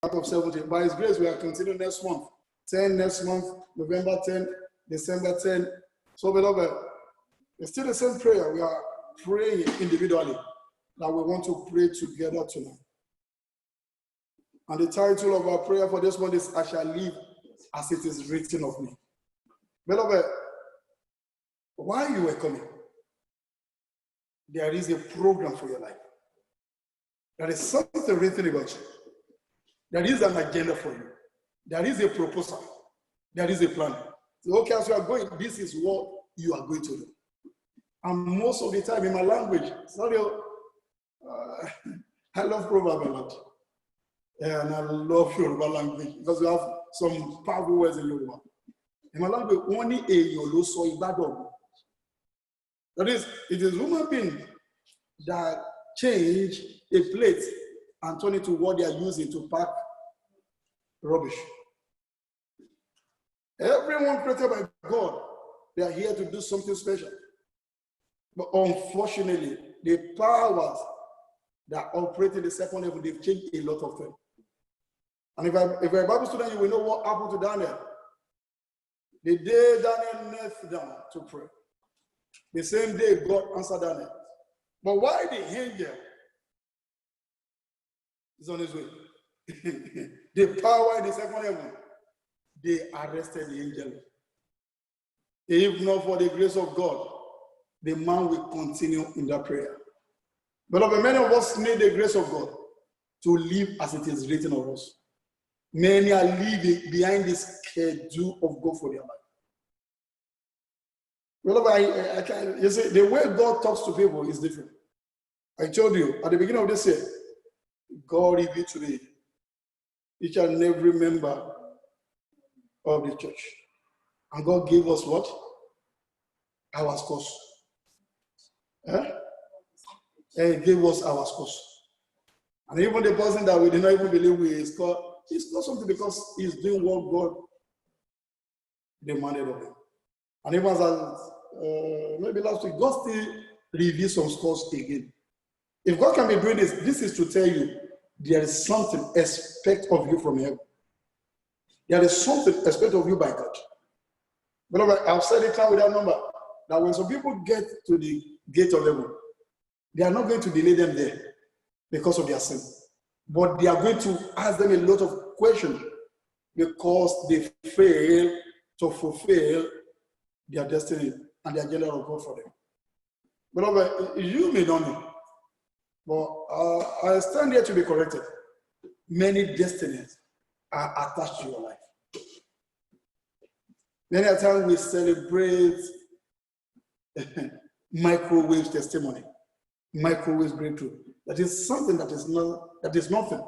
out of 70. By His grace, we are continuing next month. 10 next month, November 10, December 10. So, beloved, it's still the same prayer. We are praying individually that we want to pray together tonight. And the title of our prayer for this month is, I shall live as it is written of me. Beloved, while you were coming, there is a program for your life. There is something written about you. There is an agenda for you. There is a proposal. There is a plan. So, okay, as you are going, this is what you are going to do. And most of the time in my language, sorry, I love Proverbs a lot. Yeah, and I love Yoruba language because we have some powerful words in Yoruba. In my language, only a yolo so ibadon. That is, it is human being that change a plate and turn it to what they are using to pack rubbish. Everyone created by God, they are here to do something special. But unfortunately, the powers that operate in the second level, they've changed a lot of things. And if you're a Bible student, you will know what happened to Daniel. The day Daniel knelt down to pray, the same day God answered Daniel. But why the angel is on his way? The power in the second heaven, they arrested the angel. If not for the grace of God, the man will continue in that prayer. Beloved, many of us need the grace of God to live as it is written of us. Many are living behind the schedule of God for their life. Beloved, you see, the way God talks to people is different. I told you at the beginning of this year, God revealed to me each and every member of the church. And God gave us what? Our scores. And He gave us our scores. And even the person that we did not even believe we scored, he scored something because he's doing what God demanded of him. And even as maybe last week, God still revealed some scores again. If God can be doing this, this is to tell you there is something expect of you from heaven. There is something expect of you by God. Beloved, I've said it time without number that when some people get to the gate of heaven, they are not going to delay them there because of their sin. But they are going to ask them a lot of questions because they fail to fulfill their destiny and the agenda of God for them. Beloved, you may not know, but I stand here to be corrected. Many destinies are attached to your life. Many a time we celebrate microwave testimony, microwave breakthrough. That is something that is nothing.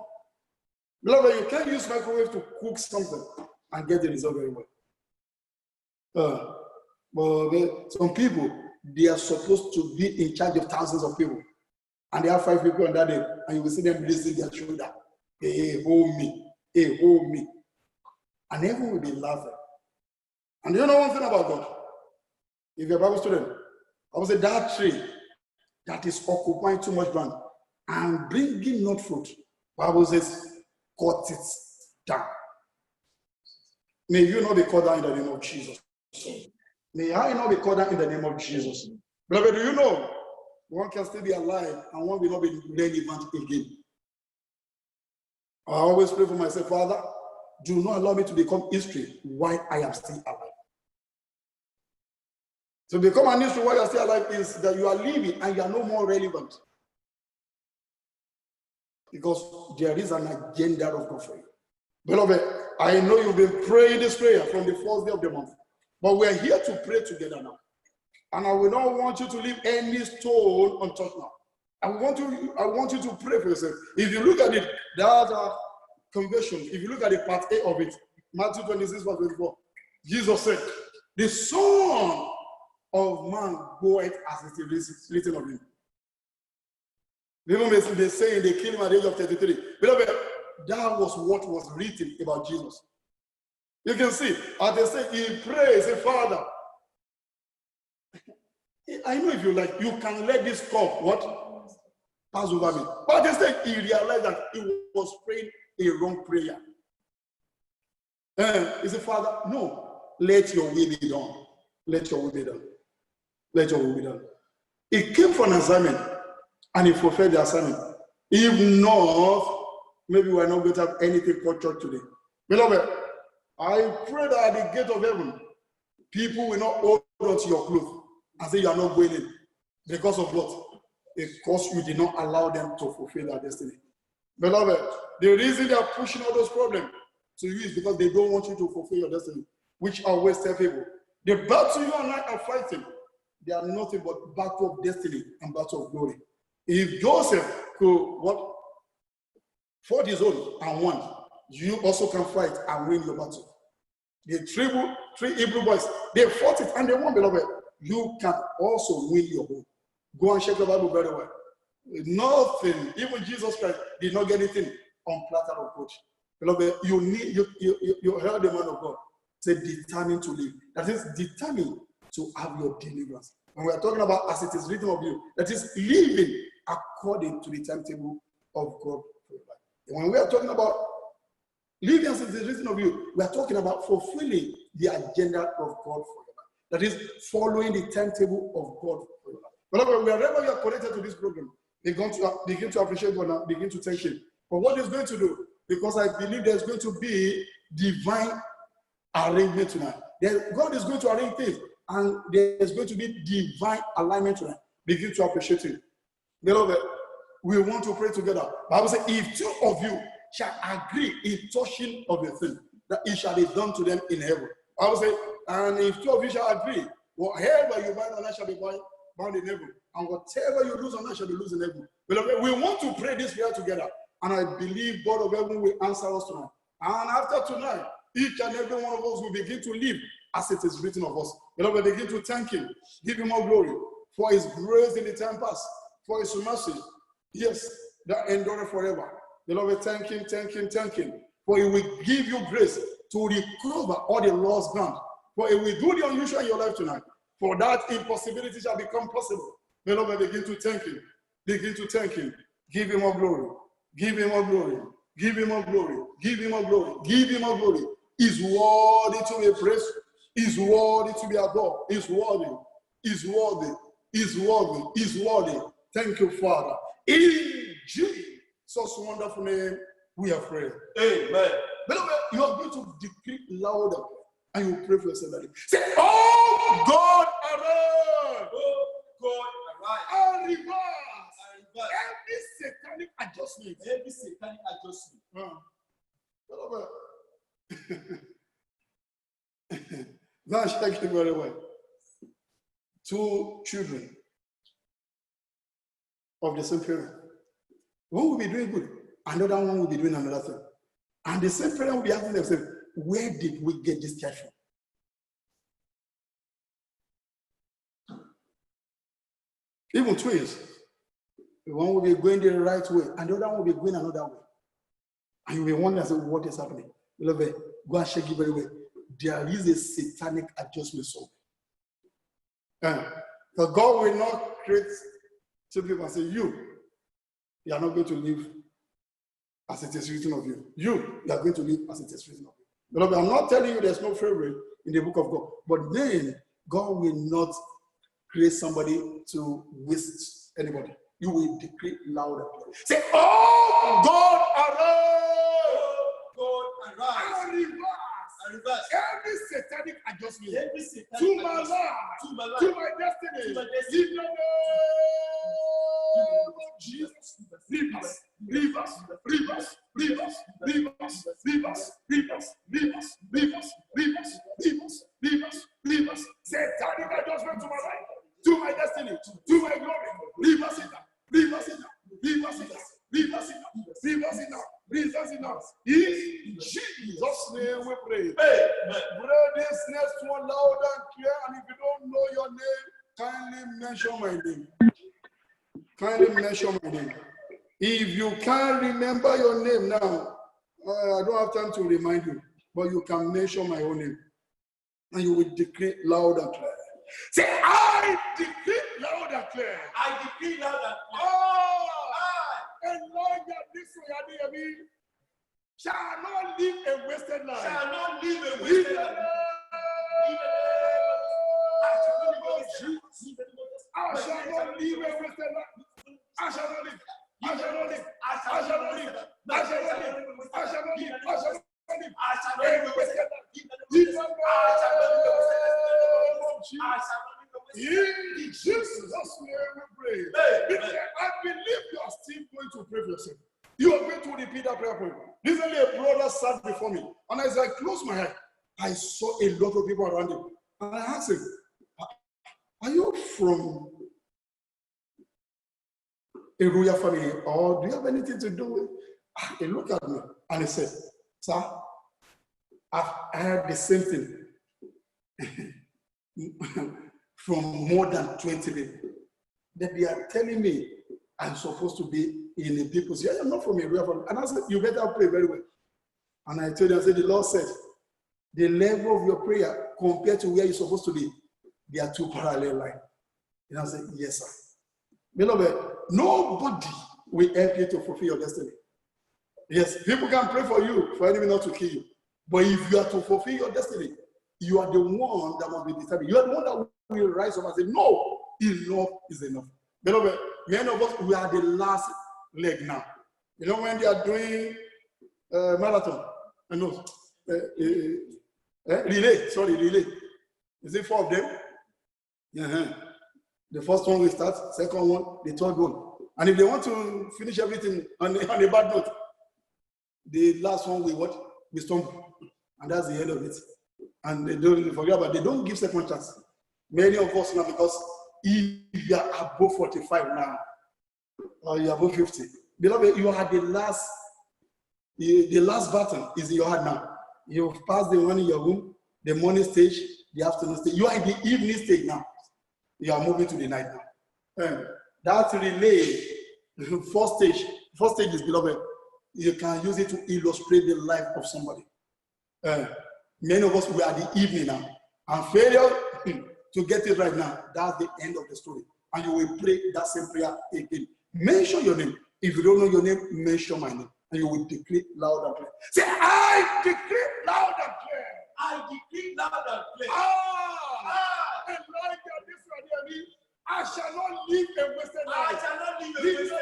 Beloved, you can't use microwave to cook something and get the result very well. But some people, they are supposed to be in charge of thousands of people. And they have 5 people on that day, and you will see them raising their shoulder. Hey, hold me. Hey, hold me. And everyone will be laughing. And you know one thing about God? If you're a Bible student, I would say that tree that is occupying too much ground and bringing not fruit, Bible says, cut it down. May you not be cut down in the name of Jesus. May I not be cut down in the name of Jesus. Beloved, do you know one can still be alive and one will not be relevant again? I always pray for myself, Father, do not allow me to become history while I am still alive. To become an history while you are still alive is that you are living and you are no more relevant. Because there is an agenda of God for you. Beloved, I know you've been praying this prayer from the first day of the month. But we're here to pray together now. And I will not want you to leave any stone untouched now. I want you to pray for yourself. If you look at it, that conversion, if you look at the part A of it, Matthew 26, verse 24, Jesus said, the Son of Man goeth as it is written of him. Even they say they killed him at the age of 33. Beloved, that was what was written about Jesus. You can see, as they say, he prays, say, Father, I know if you like, you can let this cup, what? Pass over me. But they say he realized that he was praying a wrong prayer. He said, Father, no, let your will be done. Let your will be done. Let your will be done. He came for an assignment and he fulfilled the assignment. If not, maybe we're not going to have anything called church today. Beloved, I pray that at the gate of heaven, people will not hold on to your clothes and say you are not going in. Because of what? Because you did not allow them to fulfill their destiny. Beloved, the reason they are pushing all those problems to you is because they don't want you to fulfill your destiny, which I always tell people. The battle you and I are fighting, they are nothing but battle of destiny and battle of glory. If Joseph could fought his own and won, you also can fight and win your battle. The three Hebrew boys, they fought it and they won, beloved. You can also win your own. Go and check the Bible very well. Nothing, even Jesus Christ did not get anything on platter of gold. Beloved, you heard the man of God say, determined to live. That is determined to have your deliverance. And we are talking about as it is written of you, that is living according to the timetable of God for your life. When we are talking about living as it is written of you, we are talking about fulfilling the agenda of God for your life. That is following the timetable of God for your life. Beloved, wherever you are connected to this program, begin to appreciate God now, begin to thank Him for what He's going to do. Because I believe there's going to be divine arrangement tonight. God is going to arrange things, and there's going to be divine alignment tonight. Begin to appreciate Him. Beloved, we want to pray together. The Bible says, if two of you shall agree in touching of a thing, that it shall be done to them in heaven. The Bible says, and if two of you shall agree, whatever you bind on earth shall be bound in heaven, and whatever you lose on earth shall be loosed in heaven. Beloved, we want to pray this prayer together, and I believe God of heaven will answer us tonight. And after tonight, each and every one of us will begin to live as it is written of us. Beloved, begin to thank Him, give Him all glory for His grace in the time past, for His mercy, yes, that endureth forever. Beloved, thank Him, thank Him, thank Him, for He will give you grace to recover all the lost ground. For He will do the unusual in your life tonight. For that impossibility shall become possible. Beloved, begin to thank Him. Begin to thank Him. Give Him all glory. Give Him all glory. Give Him all glory. Give Him all glory. Give Him all glory. He's worthy to be praised. He's worthy to be adored. He's worthy. He's worthy. He's worthy. He's worthy. Thank you, Father. In Jesus' wonderful name, we are praying. Amen. Beloved, you are going to decree louder and you pray for yourself. Say, oh God, arise. Oh God, arise. And reverse. Every satanic adjustment. Every satanic adjustment. That's actually very well. Two children of the same parent. One will be doing good, another one will be doing another thing. And the same parent will be asking themselves, where did we get this child from? Even twins. One will be going the right way, and the other one will be going another way. And you'll be wondering, what is happening? Beloved, go and check it very well. There is a satanic adjustment somewhere. So God will not create two people and say, you are not going to live as it is written of you. You are going to live as it is written of you. Beloved, I'm not telling you there's no favorite in the book of God, but then God will not create somebody to waste anybody. You will decree louder. Say, oh God, arise! Oh God, arise! And reverse. Every satanic adjustment to my life, to my destiny, in the name of Jesus. Leave us. Satanic adjustment to my life, to my destiny, to my glory. Leave us in that. Leave us in that. Leave us in that. Leave us in that. Leave us in that. Leave us in that. In Jesus' name we pray. Amen. Pray this next one loud and clear. And if you don't know your name, kindly mention my name. Kindly mention my name. If you can't remember your name now, I don't have time to remind you, but you can mention my own name. And you will decree loud and clear. Say, I decree loud and clear. I decree loud and clear. Oh, Elijah, this way, shall not live a wasted life. Shall not live a wasted life. I shall not live a wasted life. I shall not live. I shall not live. I shall not live. I shall not live. I shall not live. I shall not live. I shall not live a wasted life. In Jesus' name we pray. I believe you are still going to pray for yourself. You are going to repeat that prayer point. Recently, a brother sat before me, and as I closed my eye, I saw a lot of people around him. And I asked him, are you from a royal family, or do you have anything to do with? He looked at me and he said, sir, I've heard the same thing from more than 20 people. That they are telling me I'm supposed to be in a big position. I'm not from a royal family. And I said, you better pray very well. And I told him, I said, the Lord said, the level of your prayer compared to where you're supposed to be, they are two parallel lines. And I said, yes, sir. Beloved, nobody will help you to fulfill your destiny. Yes, people can pray for you, for enemy not to kill you. But if you are to fulfill your destiny, you are the one that must be determined. You are the one that will rise up and say, no, enough is enough. Beloved, many of us, we are the last leg now. You know, when they are doing marathon, I know, relay. Is it 4 of them? The first one will start, second one, the third one. And if they want to finish everything on a bad note, the last one will what? We stumble. And that's the end of it. And they don't forget about it. They don't give second chance. Many of us now, because if you are above 45 now, or you are above 50, beloved, you are the last button is in your hand now. You've passed the one in your room, the morning stage, the afternoon stage. You are in the evening stage now. You are moving to the night now. That relay, first stage is, beloved, you can use it to illustrate the life of somebody. Many of us, we are the evening now. And failure to get it right now, that's the end of the story. And you will pray that same prayer again. Mention your name. If you don't know your name, mention my name. And you will declare loud and clear. Say, I declare loud and clear. I decree loud and clear. I shall not live a wasted life. I shall not live a wasted life.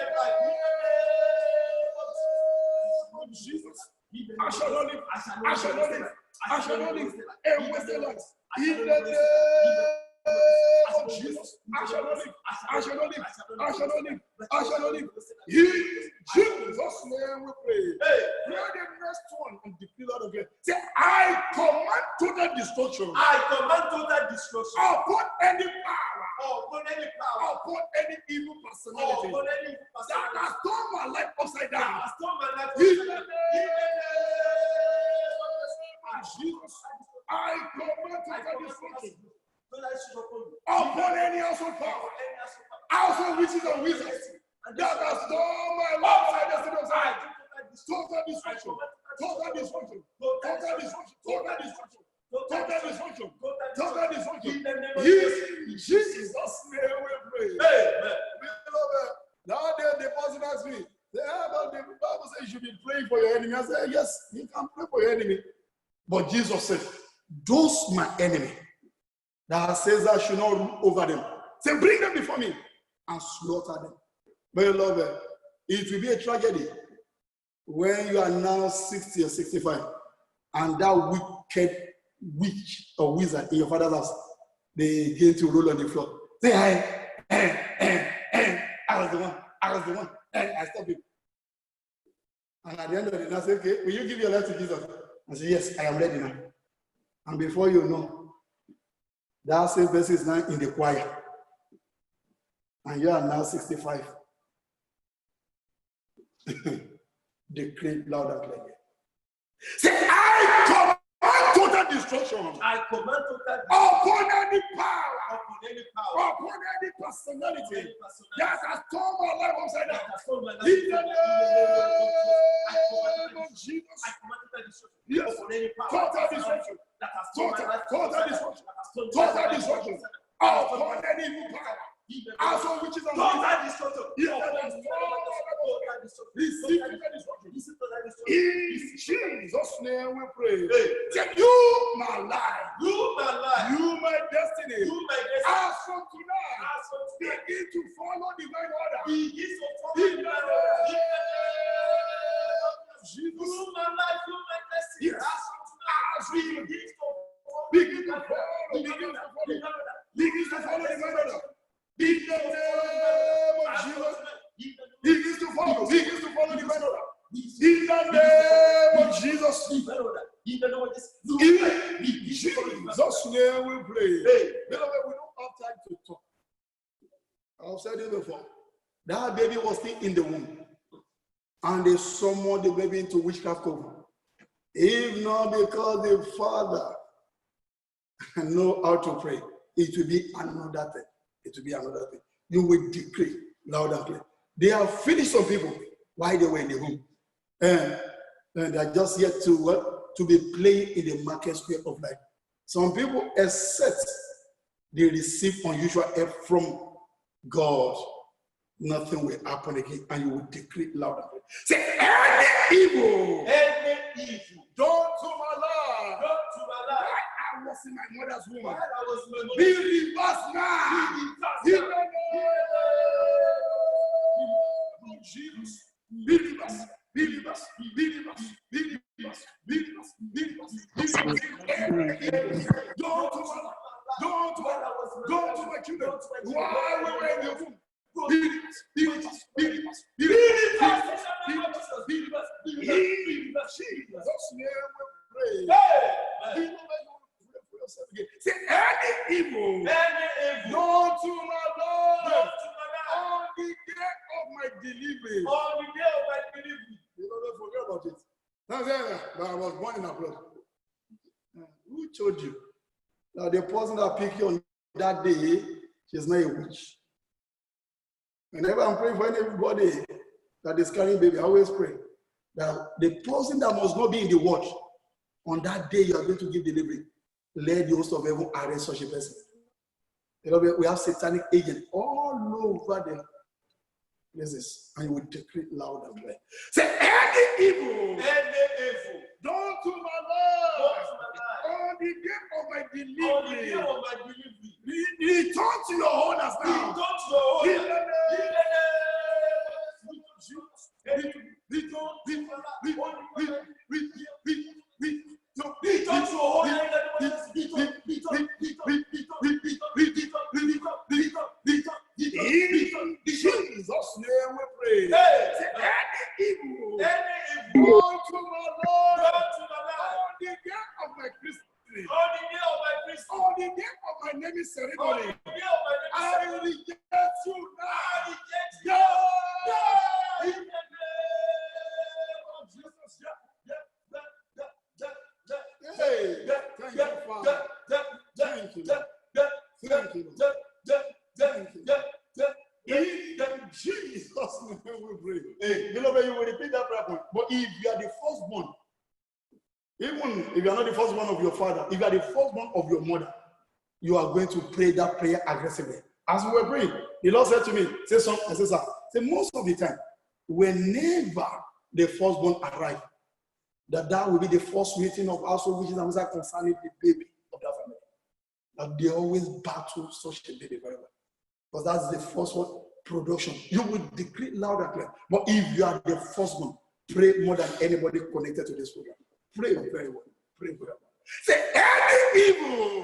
Jesus. I shall not live. I shall not live. I shall not live a wasted life. In the name of Jesus. I shall not live. I shall not live. I shall not live. I shall not live. In Jesus' name we pray. Pray the next one and declare that again. Say, I command total destruction. I command total destruction. Upon any power. Upon any power. Upon any evil personality. Upon any evil personality. That has turned my life upside down. That has turned my life In upside the down. name of Jesus, I command total destruction. Upon any household power. Household witches and wizards. That has turned my life upside down. Total destruction. Total destruction. Total destruction. Total destruction. Total destruction. Total destruction. In Jesus' name we pray. Amen. Beloved, now the person asked me, the Bible says you should be praying for your enemy. I said, yes, you can pray for your enemy. But Jesus said, those my enemy that says I should not rule over them, say, bring them before me and slaughter them. Beloved, it will be a tragedy when you are now 60 or 65 and that wicked witch or wizard in your father's house, they begin to roll on the floor. Say, I was the one, I stopped it. And at the end of the day, I say, okay, will you give your life to Jesus? I say, yes, I am ready now. And before you know, that same person is now in the choir. And you are now 65. Decree loud and clear. Say, I command total destruction. I command total destruction. Upon any power. Upon any power. Upon any personality. Any personality. That has turned my life upside down. That has turned my life In the upside name of Jesus. I command total destruction. Yes. Upon any power. Total destruction. That has turned my life Total upside down. destruction. That has turned my Total life destruction. upside down. Upon any evil power. Also, which is on total destruction. Yes. Receive total destruction. In name we pray. Hey. Say, you, my life, You, my life. you, my destiny, You, my destiny. as from tonight, As from today, begin to follow divine order. begin to follow In the the Lord. name of You, Jesus. my life. You, my destiny. Yes. As from tonight, As we begin to follow begin to the Lord. follow, begin to follow, Begin begin to follow divine order. In In the name of Jesus. Begin to follow, begin to follow divine order. In the name of Jesus. In Jesus' name we pray. Beloved, we don't have time to talk. I've said it before. That baby was still in the womb. And they summoned the baby into witchcraft coven. If not because the father know how to pray, it will be another thing. It will be another thing. You will decree loud and clear. They have finished some people while they were in the womb. And they are just yet to be playing in the market square of life. Some people, except they receive unusual help from God, nothing will happen again, and you will decree loud and clear. Say, any evil, don't to my life. I was in my mother's womb. Be reversed now. In the name of Jesus. Be reversed. Be reversed. Be reversed. Be reversed. Be reversed. Be reversed. Don't to my life. Don't to my children. While we were in the womb. Be reversed. Be reversed. Be reversed. Be reversed. Be reversed. Be reversed. In Jesus' name we pray. Say, any evil, known to my Lord, on the day of my delivery. You don't forget about it. But I was born in abroad. Who told you that the person that picked you on that day, she's not a witch? Whenever I'm praying for anybody that is carrying baby, I always pray that the person that must not be in the watch, on that day you are going to give delivery, let the host of heaven arrest such a person. You know, we have satanic agents all over the places, and you will decree loud and clear. Say, any evil, don't to my Lord, on the day of my delivery, return to your owners now. In the name of in Jesus' name we pray. Say, any evil, go to my Lord, on the day of my Christmas, on the day of my naming ceremony, I reject you now. In the name of Jesus. Hey, thank you, Father. Thank you. Thank you. Thank you. In Jesus' name we pray. Hey, beloved, you will repeat that prayer point. But if you are the firstborn, even if you are not the firstborn of your father, if you are the firstborn of your mother, you are going to pray that prayer aggressively. As we were praying, the Lord said to me, say something, I said, sir, say most of the time, whenever the firstborn arrive, that will be the first meeting of household witches and wizards concerning the baby of that family. That they always battle such a baby very well. Because that's the first one, production. You will decree loud and clear. But if you are the first one, pray more than anybody connected to this program. Pray very well. Pray very well. Say, any evil,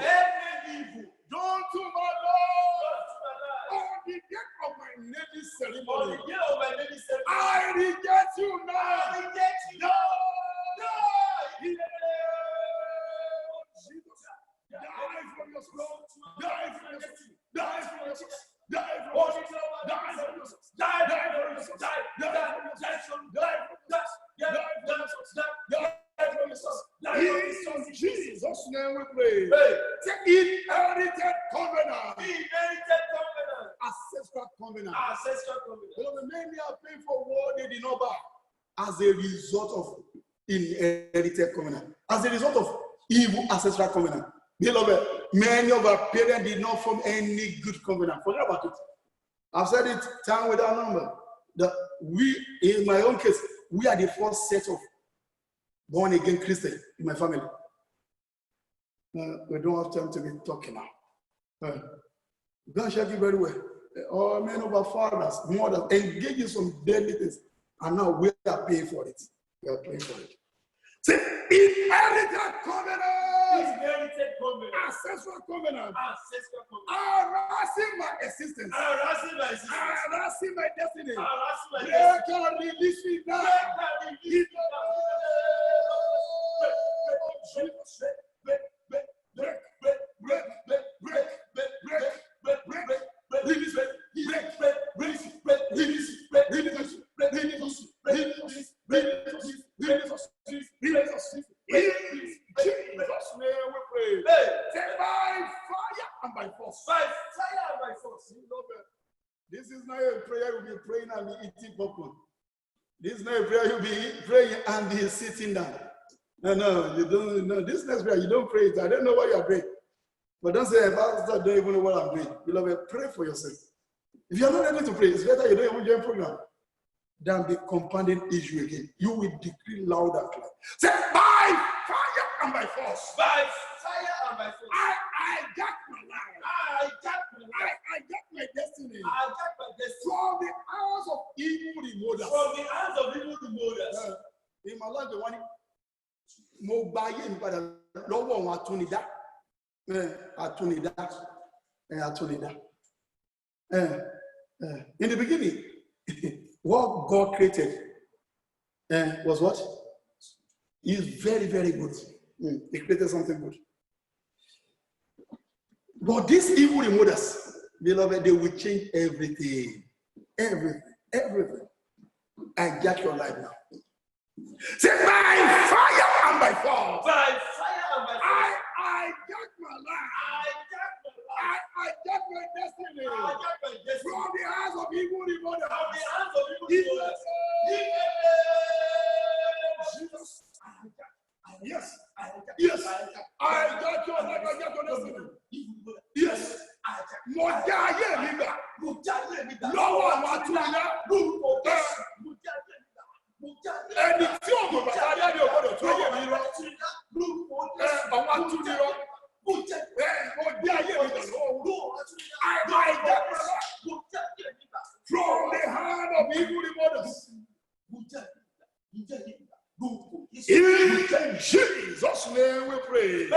don't to my Lord, on the day of my naming ceremony, I reject you now. No. In the name of Jesus. Die from your soul. Die from your soul. Die from your soul. Die from your soul. Die from your soul. Die from your soul. Die from your soul. In Jesus' name we pray. Take inherited covenant. Ancestral covenant. Many are paying for what they did not buy as a result of inherited covenant, as a result of evil ancestral covenant. Beloved, many of our parents did not form any good covenant. Forget about it. I've said it time without number. That we, in my own case, we are the first set of born again Christian in my family. We don't have time to be talking now. God shall you very well. All men of our fathers, mothers, engage in some deadly things. And now we are paying for it. We are paying for it. Say, inherited covenant. Inherited covenant. Ancestral covenant. Ancestral covenant. Harassing my existence. Harassing my existence. Harassing my destiny. Harassing my Break destiny. and release me now. Break and release me now. This is not a prayer you'll be praying and be eating popcorn. This is not a prayer you'll be praying and be sitting down. No, you don't. No, this next prayer you don't pray it. I don't know what you are praying, but don't say, "Pastor, don't even know what I'm doing." Beloved, pray for yourself. If you are not able to pray, it's better you don't even join program than be compounding issue again. You will decree loud and clear. Say, by fire and by force. By fire and by force. I got my life. I got my life. I got my destiny. I got my destiny. From the house of evil remoders. From the hands of evil remoders. In my life, the one mo gba ayé mi padà lọ́wọ́ àwọn atúnidá. Atúnidá. In the beginning, what God created was what? He's very, very good. He created something good. But these evil remoders, beloved, they will change everything. Everything. I got your life now. Say, by fire and by force. By fire and by force. I got my life. I got my destiny. I got my destiny. From the hands of evil remoders. From the hands of evil remoders. Jesus. Yes. Yes. I got your life. I got your destiny. Yes. Mo já ayé mi gbà. Lọ́wọ́ àwọn atúnilá. Ẹni tí o mọ̀ bàtà ayé mi ò gbọdọ̀ tó ayé mi rọ. Àwọn atúnirọ. Mo já ayé mi gbà lọ́wọ́. I got from the hand of evil remoders. In Jesus' name we pray.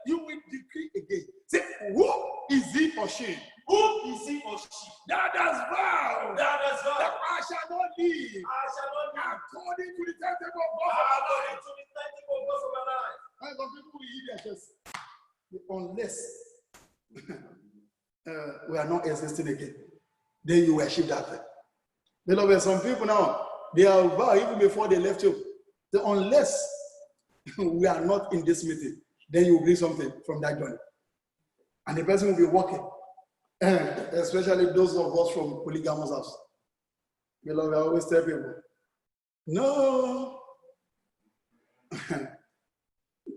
You will decree again. Say, who is he or she? Who is he or she? That has vowed That has vowed that I shall not live I shall not live according to the timetable of God. according to the timetable of God's over life. And some people will eat their chest unless we are not existing again. Then you worship that thing. Beloved, some people now, they are vowed even before they left you. So unless we are not in this meeting, then you will bring something from that journey. And the person will be walking. Especially those of us from polygamous house. Beloved, I always tell people, no.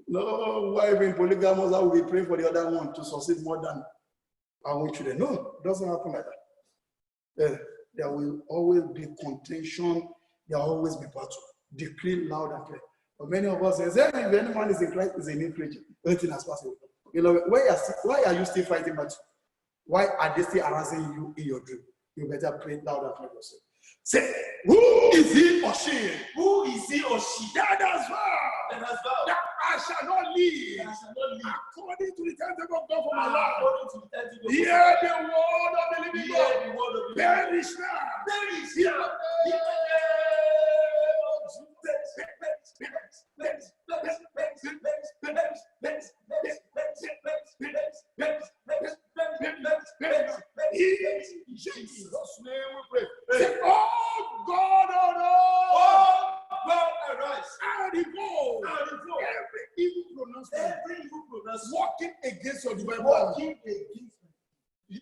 No wife in polygamous house will be praying for the other one to succeed more than our own children. No, it doesn't happen like that. There will always be contention. There will always be battle. Decree loud and clear. But many of us say, if anyone is in Christ, is a new creature. Everything has passed away. Beloved, why are you still fighting battle? Why are they still harassing you in your dream? You better pray loud and clear yourself. Say, who is he or she? Who is he or she? That has vowed That has vowed that I shall not live that I shall not live according to the timetable of God for my life. according to the timetable of Hear the word of the living Hear God. the word of the Perish now. Perish Hear now. the In the name of Jesus. In Jesus' name we pray. Say, oh God, Oh, God, arise. and behold, And behold, every evil pronouncement every evil pronouncement working against your divine plan, working against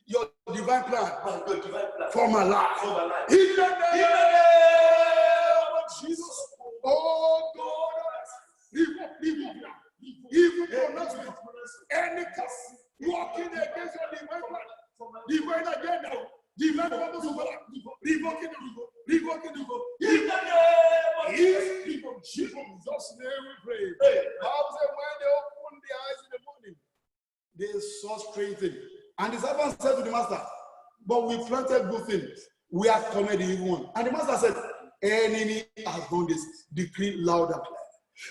your divine plan your divine plan for my life. for my life. In the In name the name of Jesus, oh God, evil pronouncement, any curse working against your divine plan, divine agenda, divine purpose of life, revoking it. In the name of Jesus. In Jesus' name they saw strange things. And the servant said to the master, but we planted good things. We have committed the evil one. And the master said, enemy has done this. Decree loud and clear.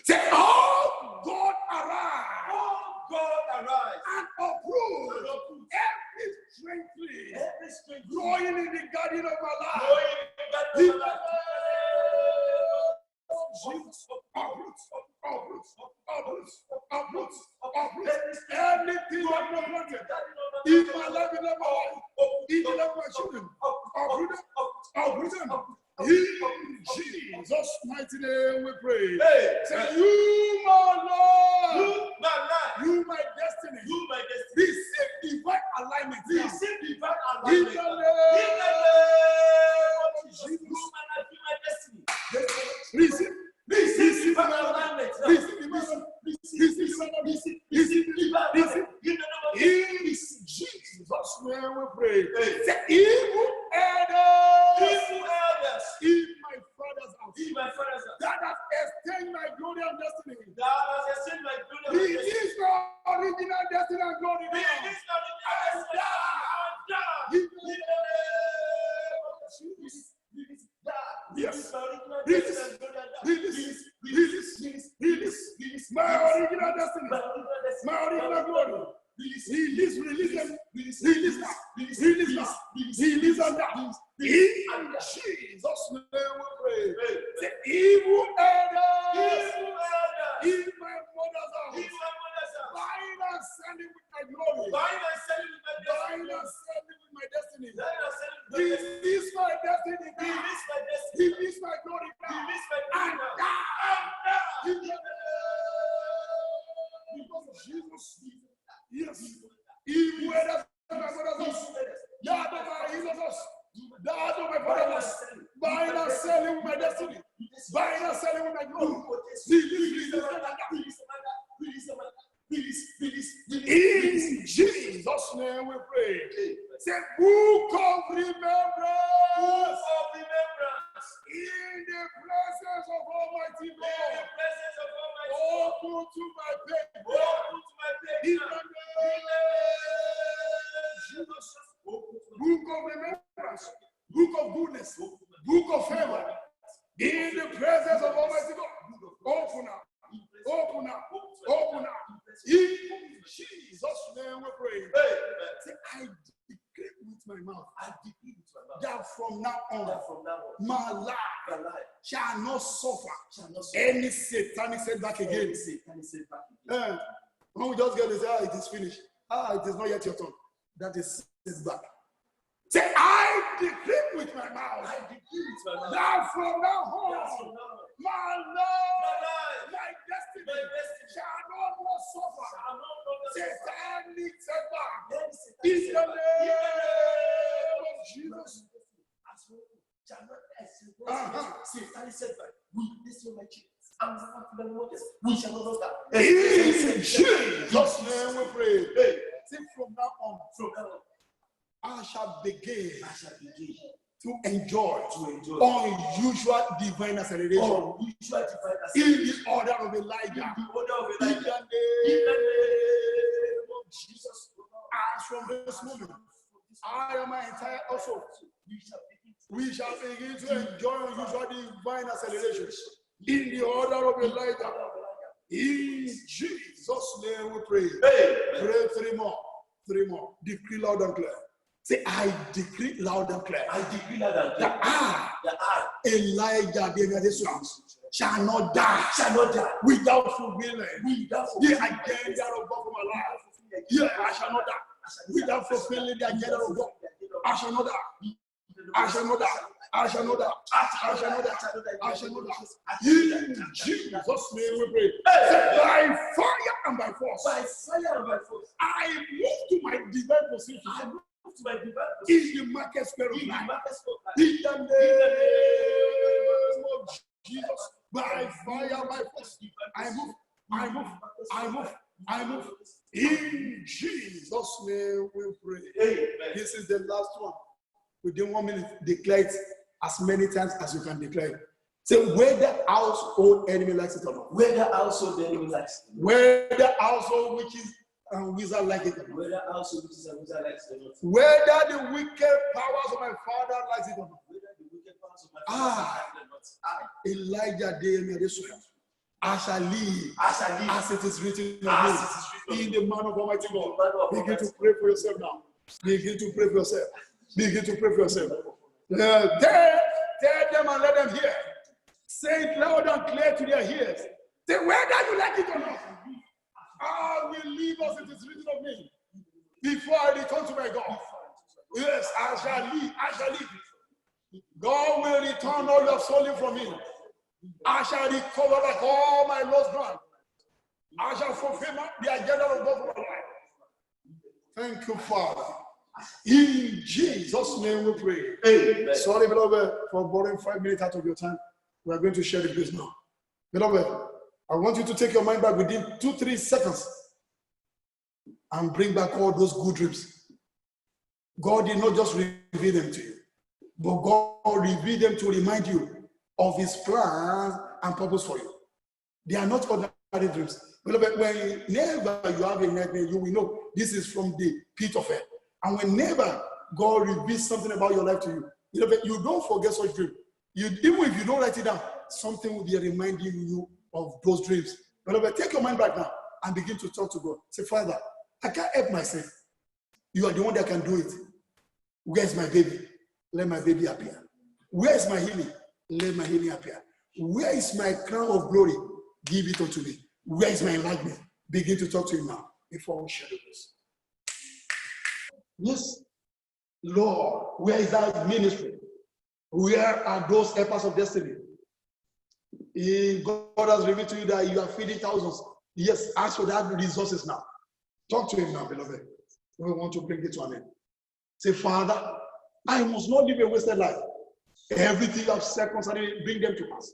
Say, oh God, arise. Oh God, arise. And uproot every strange tree growing in the garden of my life. In the name of Jesus, uproot anything that not planted in my life, in my life, in the life of my children. Uproot them. In Jesus' mighty name we pray. Say, you my Lord, you my destiny, receive divine alignment. Receive divine In the alignment. name of Jesus. Receive divine alignment. In Jesus' name we pray. Say, evil elders in my father's house that has extended my glory and destiny. Release my original destiny and glory now. In the name of Jesus. Yes. Release my original destiny, my original glory. Release them. Release now. Release them now. In Jesus' name we pray. The evil elders in my mother's house, buying and selling with my glory, buying and selling with my destiny. Release my destiny now. Release my glory now. And die. In the name of Jesus. Yes. Evil elders in my mother's house. Yard of my in-laws house. Yard of my father's house. Buying and selling with my destiny. Buying and selling with my glory. In Jesus' name we pray. Say, book of remembrance. In the presence of Almighty God. Open to my faith. In the name of Jesus. Book of remembrance. Book of goodness. Book of favor. In the presence of Almighty God. Open up. Open up. Open up. In Jesus' name we pray. Say, I decree with my mouth. That from now on, my life shall not suffer any satanic setback again. When we just get this, it is finished. It is not yet your turn. That is setback. Say, I decree with my mouth. That from now on, my life, my destiny shall not suffer satanic setback. In the name of Jesus. In Jesus' name we pray. See, from now on, I shall begin to enjoy unusual divine acceleration in the order of Elijah. In the name of Jesus. As from this moment, I and my entire household, we shall begin to enjoy unusual divine acceleration in the order of Elijah. In Jesus' name we pray. Pray three more. Decree loud and clear. Say, I decree loud and clear. That I, Elijah the Evangelist, shall not die without fulfilling the agenda of God for my life. Yeah, I shall not die without fulfilling the agenda of God. I shall not die. I shall not die. I shall not die. I shall not die. I shall not die. In Jesus' name we pray. By fire and by force. I move to my divine position. In the market square of life. In the name of Jesus. By fire, by force. I move. In Jesus' name we pray. Amen. This is the last one. Within 1 minute, declare it as many times as you can declare it. Say, whether household enemy likes it or not. Whether household enemy likes it. Whether household which is and wizard like it or not. Whether also witches and wizards like it or not. Whether the wicked powers of my father likes it or not. Whether the wicked powers of my father like it or not. Elijah Demedesuya. I shall live as it is written of me. In the man of Almighty God. Begin to pray for yourself now. Begin to pray for yourself. Begin to pray for yourself. Tell them and let them hear. Say it loud and clear to their ears. Say whether you like it or not. I will live as it is written of me. Before I return to my God. Yes, I shall live. I shall live. God will return all your stolen from me. I shall recover back all my lost ground. I shall fulfill the agenda of God for my life. Thank you, Father. In Jesus' name we pray. Amen. Sorry, beloved, for borrowing 5 minutes out of your time. We are going to share the grace now. Beloved, I want you to take your mind back within 2-3 seconds and bring back all those good dreams. God did not just reveal them to you, but God revealed them to remind you of his plans and purpose for you. They are not ordinary dreams. Beloved, whenever you have a nightmare, you will know this is from the pit of hell. And whenever God reveals something about your life to you, beloved, you don't forget such dreams. Even if you don't write it down, something will be reminding you of those dreams. Beloved, take your mind back now and begin to talk to God. Say, Father, I can't help myself. You are the one that can do it. Where's my baby? Let my baby appear. Where is my healing? Let my healing appear. Where is my crown of glory? Give it unto me. Where is my enlightenment? Begin to talk to him now before we share this. Yes, Lord, where is that ministry? Where are those helpers of destiny? If God has revealed to you that you are feeding thousands, yes, ask for that resources now. Talk to him now, beloved. We want to bring it to an end. Say, Father, I must not live a wasted life. Everything I've said concerning it, bring them to pass.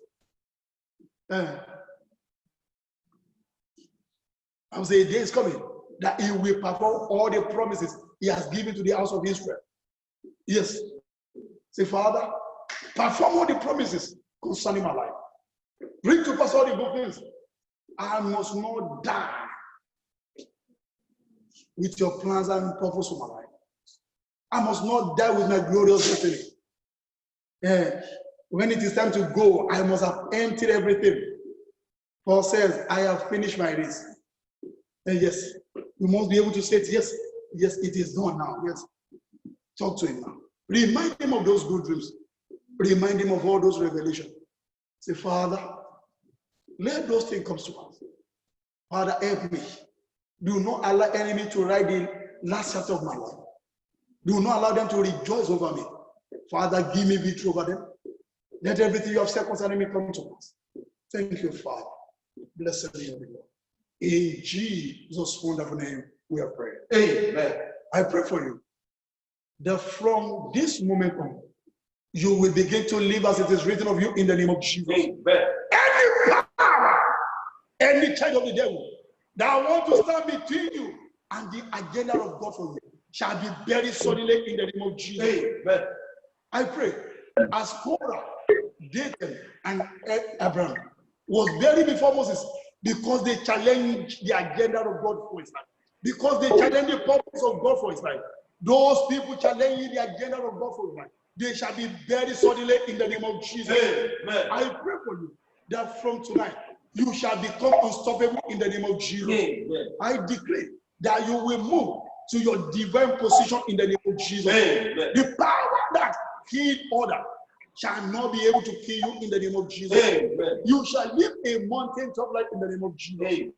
I will say a day is coming that he will perform all the promises he has given to the house of Israel. Yes. Say, Father, perform all the promises concerning my life. Bring to pass all the good things. I must not die with your plans and purpose for my life. I must not die with my glorious destiny. When it is time to go, I must have emptied everything. Paul says, I have finished my race. And yes, you must be able to say it. Yes, it is done now. Yes. Talk to him now. Remind him of those good dreams. Remind him of all those revelations. Say, Father, let those things come to pass. Father, help me. Do not allow enemy to ride the last chapter of my life. Do not allow them to rejoice over me. Father, give me victory over them. Let everything you have said concerning me come to pass. Thank you, Father. Blessed be your name. In Jesus' wonderful name, we are praying. Amen. I pray for you that from this moment on, you will begin to live as it is written of you in the name of Jesus. Amen. Any power, any child of the devil that want to stand between you and the agenda of God for you shall be buried suddenly in the name of Jesus. Amen. I pray as Korah, Dathan, and Abraham was buried before Moses because they challenged the agenda of God for his life. Because they challenged the purpose of God for his life. Those people challenging the agenda of God for his life, they shall be buried suddenly in the name of Jesus. Amen. I pray for you that from tonight, you shall become unstoppable in the name of Jesus. Amen. I declare that you will move to your divine position in the name of Jesus. Amen. The power that killed order shall not be able to kill you in the name of Jesus. Amen. You shall live a mountain top life in the name of Jesus. Amen.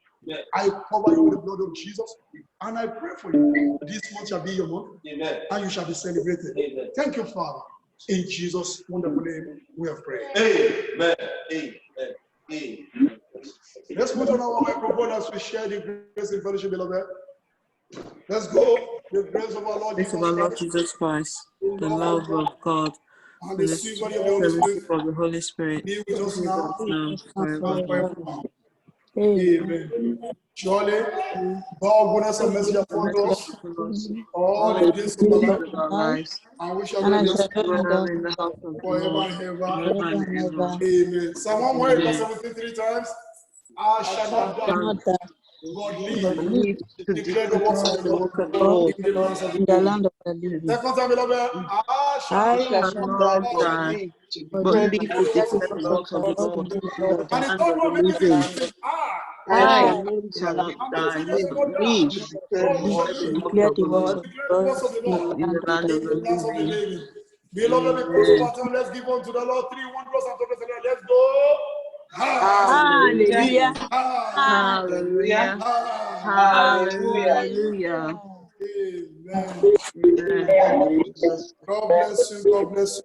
I cover you with the blood of Jesus, and I pray for you. This month shall be your month. Amen. And you shall be celebrated. Amen. Thank you, Father. In Jesus' wonderful name, we have prayed. Amen. Amen. Amen. Let's put on our microphone as we share the grace and fellowship, beloved. Let's go. The grace of our Lord Jesus Christ, the love of God, and the the sweet body of the Holy Spirit fellowship of the Holy Spirit, be with us now now and forever. forevermore. Amen. Surely, God, goodness and mercy upon us all the days of our life, and we shall And be I shall dwell in the house of the forever Lord and ever. forever and ever. Amen. Psalm 173 times. I shall not die, God God live. lives to Declare the works of the the Lord work of the Lord in the lands of in the the living. land of the living. Second time, beloved, I I shall shall not not die, die, but but live live to to declare the declare works the of declare the the works of works Lord. of the the Lord Lord in the in land the of the And the land third of the one, make it living. interesting. I I I shall not am going die, to live but to live die. to God will declare show the you. works declare of the the works Lord of Declare the God works of the in the Lord in land the of land the of in the the lands of the living. living. Beloved, we close Amen. our time. Let's give unto the Lord 3 wondrous and trumpets. Let's go. Hallelujah. Hallelujah. Hallelujah. Hallelujah. Hallelujah. Hallelujah. Amen. Amen. God bless you. God bless you. God bless you.